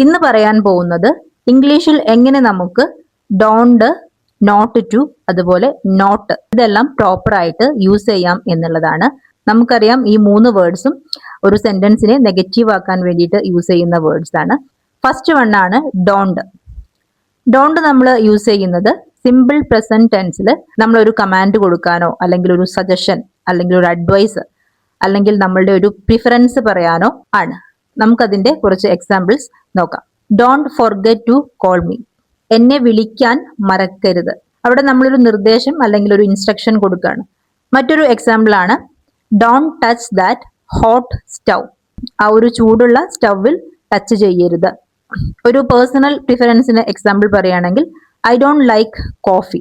ഇന്ന് പറയാൻ പോകുന്നത് ഇംഗ്ലീഷിൽ എങ്ങനെ നമുക്ക് ഡോണ്ട്, നോട്ട് ടു, അതുപോലെ നോട്ട് ഇതെല്ലാം പ്രോപ്പർ ആയിട്ട് യൂസ് ചെയ്യാം എന്നുള്ളതാണ്. നമുക്കറിയാം ഈ 3 വേർഡ്സും ഒരു സെന്റൻസിനെ നെഗറ്റീവ് ആക്കാൻ വേണ്ടിയിട്ട് യൂസ് ചെയ്യുന്ന വേർഡ്സ് ആണ്. ഫസ്റ്റ് വൺ ആണ് ഡോണ്ട്. ഡോണ്ട് നമ്മൾ യൂസ് ചെയ്യുന്നത് സിമ്പിൾ പ്രസന്റ് ടെൻസിൽ നമ്മൾ ഒരു കമാൻഡ് കൊടുക്കാനോ അല്ലെങ്കിൽ ഒരു സജഷൻ അല്ലെങ്കിൽ ഒരു അഡ്വൈസ് അല്ലെങ്കിൽ നമ്മളുടെ ഒരു പ്രിഫറൻസ് പറയാനോ ആണ്. നമുക്കതിന്റെ കുറച്ച് എക്സാമ്പിൾസ് നോക്കാം. Don't forget to call me. എന്നെ വിളിക്കാൻ മറക്കരുത്. അവിടെ നമ്മളൊരു നിർദ്ദേശം അല്ലെങ്കിൽ ഒരു ഇൻസ്ട്രക്ഷൻ കൊടുക്കുകയാണ്. മറ്റൊരു എക്സാമ്പിൾ ആണ് don't touch that hot stove. ആ ഒരു ചൂടുള്ള സ്റ്റൗവിൽ ടച്ച് ചെയ്യരുത്. ഒരു പേഴ്സണൽ പ്രിഫറൻസിന് എക്സാമ്പിൾ പറയുകയാണെങ്കിൽ ഐ ഡോണ്ട് ലൈക്ക് കോഫി.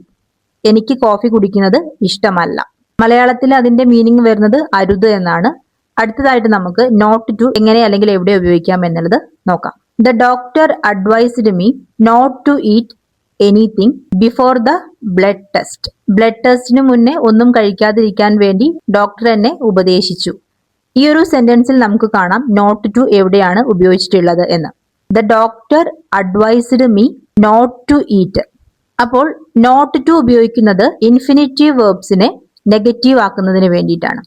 എനിക്ക് കോഫി കുടിക്കുന്നത് ഇഷ്ടമല്ല. മലയാളത്തിൽ അതിന്റെ മീനിങ് വരുന്നത് അരുത് എന്നാണ്. അടുത്തതായിട്ട് നമുക്ക് നോട്ട് ടു എങ്ങനെ അല്ലെങ്കിൽ എവിടെ ഉപയോഗിക്കാം എന്നുള്ളത് നോക്കാം. The doctor advised me not to eat anything before the blood test. Blood ടെസ്റ്റിന് മുന്നേ ഒന്നും കഴിക്കാതിരിക്കാൻ വേണ്ടി ഡോക്ടർ എന്നെ ഉപദേശിച്ചു. ഈ ഒരു സെന്റൻസിൽ നമുക്ക് കാണാം നോട്ട് ടു എവിടെയാണ് ഉപയോഗിച്ചിട്ടുള്ളത് എന്ന്. The doctor advised me not to eat. അപ്പോൾ നോട്ട് ടു ഉപയോഗിക്കുന്നത് ഇൻഫിനിറ്റീവ് വേർബ്സിനെ നെഗറ്റീവ് ആക്കുന്നതിന് വേണ്ടിയിട്ടാണ്.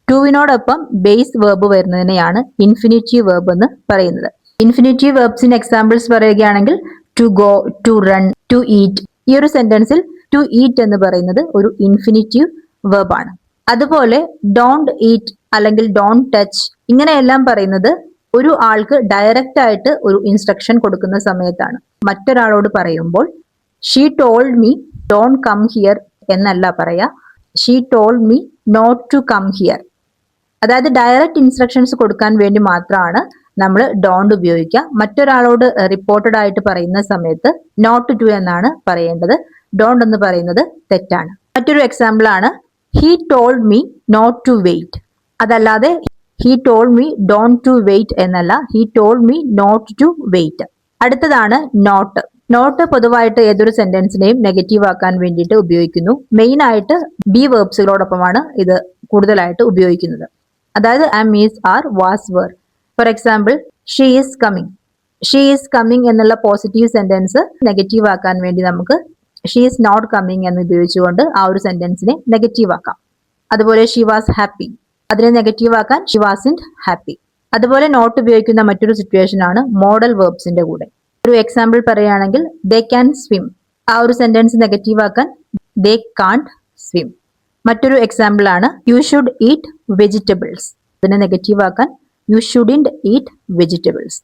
ടുവിനോടൊപ്പം ബേസ് വേർബ് വരുന്നതിനെയാണ് ഇൻഫിനിറ്റീവ് വേർബ് എന്ന് പറയുന്നത്. ഇൻഫിനിറ്റീവ് വേർബ്സിന് എക്സാമ്പിൾസ് പറയുകയാണെങ്കിൽ to go, to run, to eat. ഈ ഒരു സെന്റൻസിൽ ടു ഈറ്റ് എന്ന് പറയുന്നത് ഒരു ഇൻഫിനിറ്റീവ് വേർബ് ആണ്. അതുപോലെ ഡോണ്ട് ഈറ്റ് അല്ലെങ്കിൽ ഡോണ്ട് ടച്ച് ഇങ്ങനെയെല്ലാം പറയുന്നത് ഒരു ആൾക്ക് ഡയറക്റ്റ് ആയിട്ട് ഒരു ഇൻസ്ട്രക്ഷൻ കൊടുക്കുന്ന സമയത്താണ്. മറ്റൊരാളോട് പറയുമ്പോൾ she told me don't come here എന്നല്ല പറയാ, she told me not to come here. അതായത് ഡയറക്റ്റ് ഇൻസ്ട്രക്ഷൻസ് കൊടുക്കാൻ വേണ്ടി മാത്രമാണ് നമ്മൾ ഡോണ്ട് ഉപയോഗിക്കുക. മറ്റൊരാളോട് റിപ്പോർട്ടഡ് ആയിട്ട് പറയുന്ന സമയത്ത് നോട്ട് ടു എന്നാണ് പറയേണ്ടത്. ഡോണ്ട് എന്ന് പറയുന്നത് തെറ്റാണ്. മറ്റൊരു എക്സാമ്പിൾ ആണ് he told me not to wait. അതല്ലാതെ he told me don't to wait എന്നല്ല, he told me not to wait. അടുത്തതാണ് നോട്ട്. നോട്ട് പൊതുവായിട്ട് ഏതൊരു സെന്റൻസിനെയും നെഗറ്റീവ് ആക്കാൻ വേണ്ടിയിട്ട് ഉപയോഗിക്കുന്നു. മെയിൻ ആയിട്ട് ബി വേർബ്സുകളോടൊപ്പമാണ് ഇത് കൂടുതലായിട്ട് ഉപയോഗിക്കുന്നത്. അതായത് am, is, are, was, were. For example she is coming. She is coming എന്നുള്ള പോസിറ്റീവ് സെന്റൻസ് നെഗറ്റീവ് ആക്കാൻ വേണ്ടി നമുക്ക് ഷീ ഈസ് നോട്ട് കമ്മിങ് എന്ന് ഉപയോഗിച്ചുകൊണ്ട് ആ ഒരു സെന്റൻസിനെ നെഗറ്റീവ് ആക്കാം. അതുപോലെ ഷീ വാസ് ഹാപ്പി, അതിനെ നെഗറ്റീവ് ആക്കാൻ ഷീ വാസിന്റ് ഹാപ്പി. അതുപോലെ നോട്ട് ഉപയോഗിക്കുന്ന മറ്റൊരു സിറ്റുവേഷൻ ആണ് മോഡൽ വേർബ്സിന്റെ കൂടെ. ഒരു എക്സാമ്പിൾ പറയുകയാണെങ്കിൽ ദേ ക്യാൻ സ്വിം. ആ ഒരു സെന്റൻസ് നെഗറ്റീവ് ആക്കാൻ ദേ കാൺട്ട് സ്വിം. മറ്റൊരു എക്സാമ്പിൾ ആണ് യു ഷുഡ് ഈറ്റ് വെജിറ്റബിൾസ്. അതിനെ നെഗറ്റീവ് ആക്കാൻ യു ഷുഡിന്റ് ഈറ്റ് വെജിറ്റബിൾസ്.